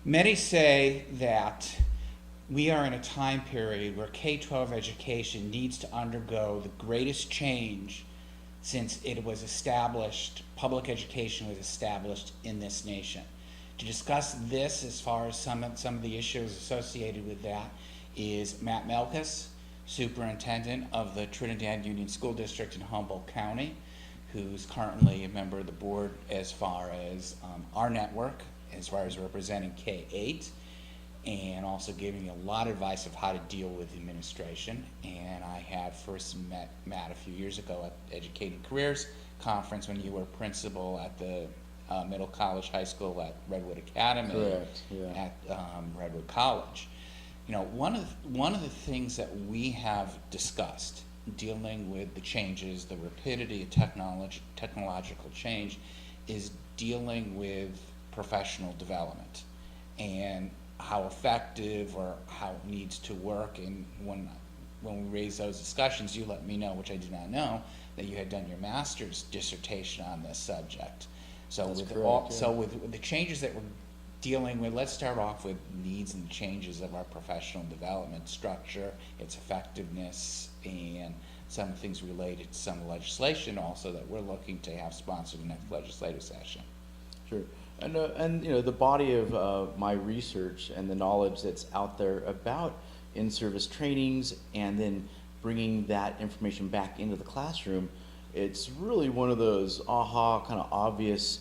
Many say that we are in a time period where K-12 education needs to undergo the greatest change since it was established, public education was established in this nation. To discuss this, as far as some of the issues associated with that, is Matt Malkus, Superintendent of the Trinidad Union School District in Humboldt County, who's currently a member of the board as far as our network, as far as representing K-8, and also giving me a lot of advice of how to deal with administration. And I had first met Matt a few years ago at Educating Careers Conference when you were principal at the Middle College High School at Redwood Academy. Correct, yeah. At Redwood College. You know, one of the things that we have discussed dealing with the changes, the rapidity of technological change, is dealing with professional development and how effective or how it needs to work. And when we raise those discussions, you let me know, which I did not know, that you had done your master's dissertation on this subject. So That's with correct, yeah. so with the changes that we're dealing with, let's start off with needs and changes of our professional development structure, its effectiveness, and some things related to some legislation also that we're looking to have sponsored in the next legislative session. Sure. And you know, the body of my research and the knowledge that's out there about in-service trainings and then bringing that information back into the classroom, it's really one of those aha kind of obvious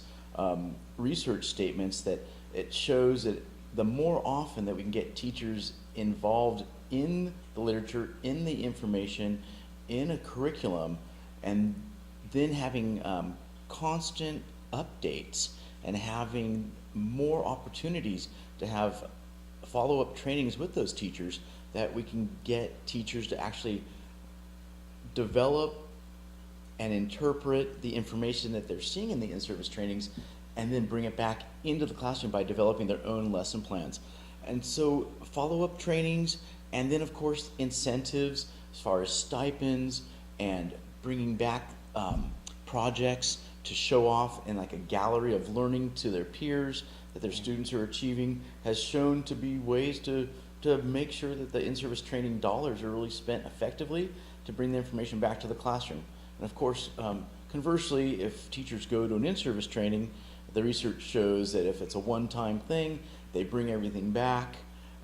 research statements that it shows that the more often that we can get teachers involved in the literature, in the information, in a curriculum, and then having constant updates and having more opportunities to have follow-up trainings with those teachers, that we can get teachers to actually develop and interpret the information that they're seeing in the in-service trainings and then bring it back into the classroom by developing their own lesson plans. And so follow-up trainings, and then of course incentives as far as stipends and bringing back projects to show off in like a gallery of learning to their peers that their students are achieving, has shown to be ways to make sure that the in-service training dollars are really spent effectively to bring the information back to the classroom. And of course, conversely, if teachers go to an in-service training, the research shows that if it's a one-time thing, they bring everything back.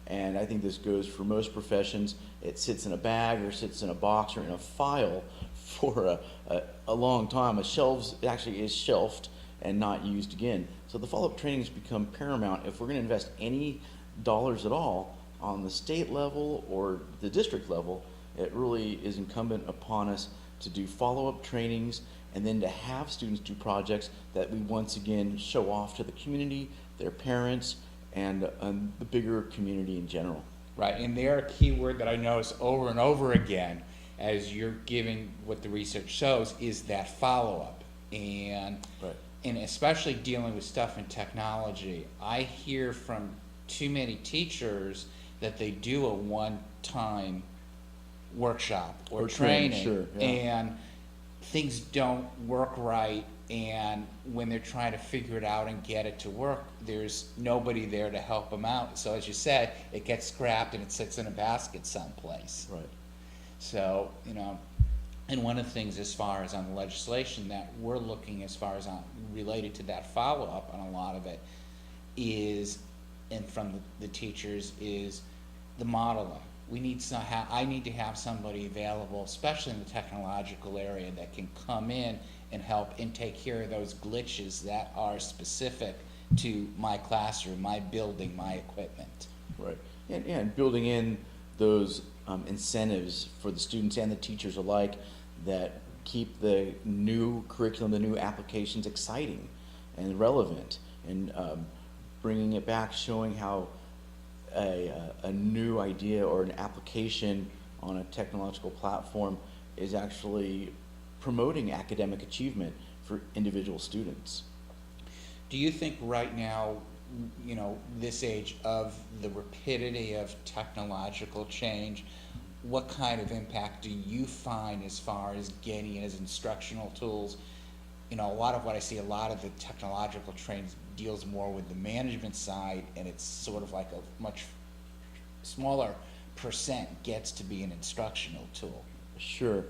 And I think this goes for most professions. It sits in a bag or sits in a box or in a file for a long time. It actually is shelved and not used again. So the follow-up trainings become paramount if we're going to invest any dollars at all on the state level or the district level. It really is incumbent upon us to do follow-up trainings and then to have students do projects that we once again show off to the community, their parents, and the bigger community in general. Right, and there a key word that I notice over and over again as you're giving what the research shows is that follow-up. And Right. and especially dealing with stuff in technology, I hear from too many teachers that they do a one-time workshop or training, sure, yeah. and things don't work right, and when they're trying to figure it out and get it to work, there's nobody there to help them out. So as you said, it gets scrapped and it sits in a basket someplace. Right. So, you know, and one of the things as far as on the legislation that we're looking as far as on related to that follow-up on a lot of it is, and from the teachers, is the modeling. I need to have somebody available, especially in the technological area, that can come in and help and take care of those glitches that are specific to my classroom, my building, my equipment. Right. And building in those incentives for the students and the teachers alike that keep the new curriculum, the new applications exciting and relevant, and bringing it back, showing how a new idea or an application on a technological platform is actually promoting academic achievement for individual students. Do you think right now, you know, this age of the rapidity of technological change, what kind of impact do you find as far as getting it as instructional tools you know, a lot of what I see, a lot of the technological training deals more with the management side, and it's sort of like a much smaller percent gets to be an instructional tool. Sure.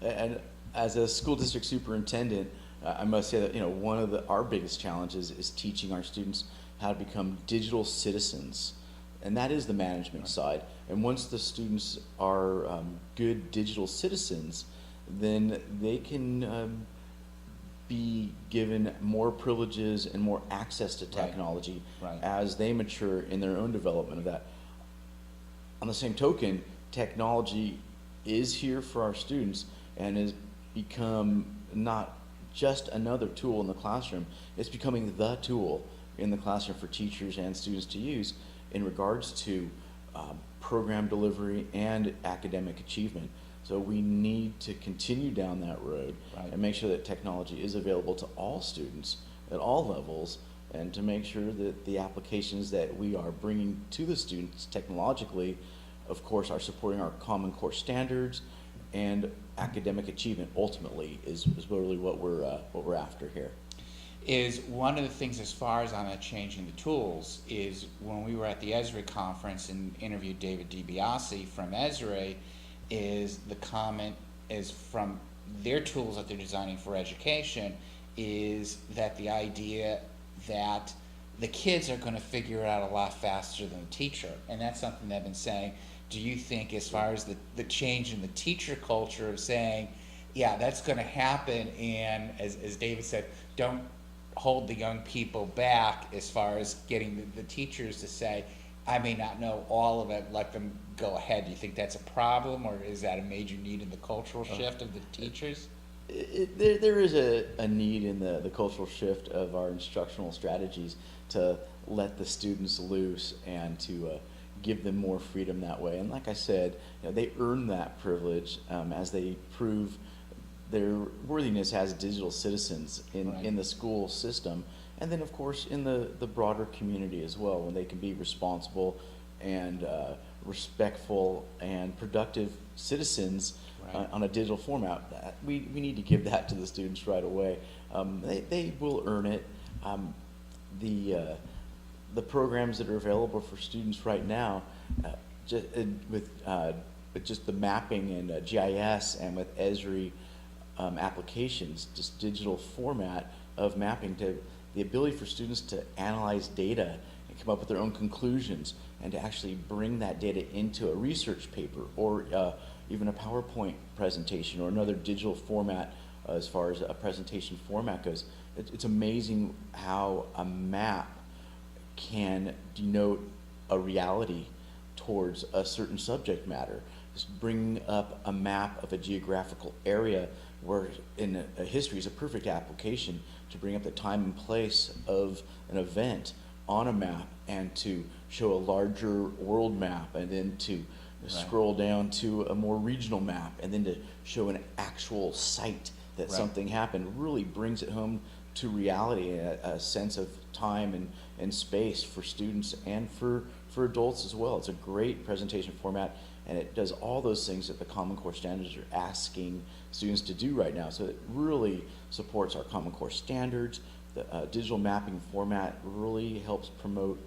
And as a school district superintendent, I must say that, you know, one of our biggest challenges is teaching our students how to become digital citizens. And that is the management side. And once the students are good digital citizens, then they can be given more privileges and more access to technology Right. as they mature in their own development of that. On the same token, technology is here for our students and has become not just another tool in the classroom, it's becoming the tool in the classroom for teachers and students to use in regards to program delivery and academic achievement. So we need to continue down that road Right. and make sure that technology is available to all students at all levels, and to make sure that the applications that we are bringing to the students technologically, of course, are supporting our Common Core standards, and academic achievement ultimately is really what we're after here. Is one of the things, as far as on that changing the tools, is when we were at the Esri conference and interviewed David DiBiase from Esri, is the comment is from their tools that they're designing for education, is that the idea that the kids are going to figure it out a lot faster than the teacher. And that's something they've been saying. Do you think, as far as the change in the teacher culture of saying, yeah, that's going to happen, and as David said, don't hold the young people back as far as getting the teachers to say, I may not know all of it, let them go ahead. Do you think that's a problem, or is that a major need in the cultural shift of the teachers? There is a need in the cultural shift of our instructional strategies to let the students loose and to give them more freedom that way. And like I said, you know, they earn that privilege as they prove their worthiness as digital citizens in the school system, and then of course in the broader community as well, when they can be responsible and respectful and productive citizens on a digital format. We need to give that to the students right away. They will earn it. The programs that are available for students right now, with just the mapping and GIS, and with Esri applications, just digital format of mapping, to the ability for students to analyze data and come up with their own conclusions, and to actually bring that data into a research paper, or even a PowerPoint presentation, or another digital format as far as a presentation format goes. It's amazing how a map can denote a reality towards a certain subject matter. Just bring up a map of a geographical area, where in a history is a perfect application to bring up the time and place of an event on a map, and to show a larger world map, and then to scroll down to a more regional map, and then to show an actual site that something happened. Really brings it home to reality, a sense of time and space for students and for adults as well. It's a great presentation format, and it does all those things that the Common Core standards are asking students to do right now. So it really supports our Common Core standards. The digital mapping format really helps promote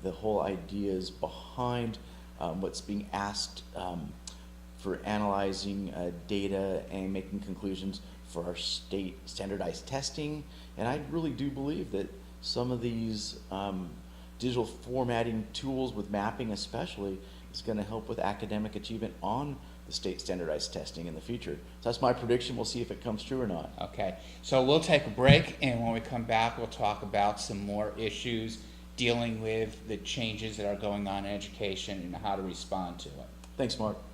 the whole ideas behind what's being asked for analyzing data and making conclusions for our state standardized testing. And I really do believe that some of these digital formatting tools, with mapping especially, is going to help with academic achievement on the state standardized testing in the future. So that's my prediction. We'll see if it comes true or not. Okay, so we'll take a break, and when we come back, we'll talk about some more issues dealing with the changes that are going on in education and how to respond to it. Thanks, Mark.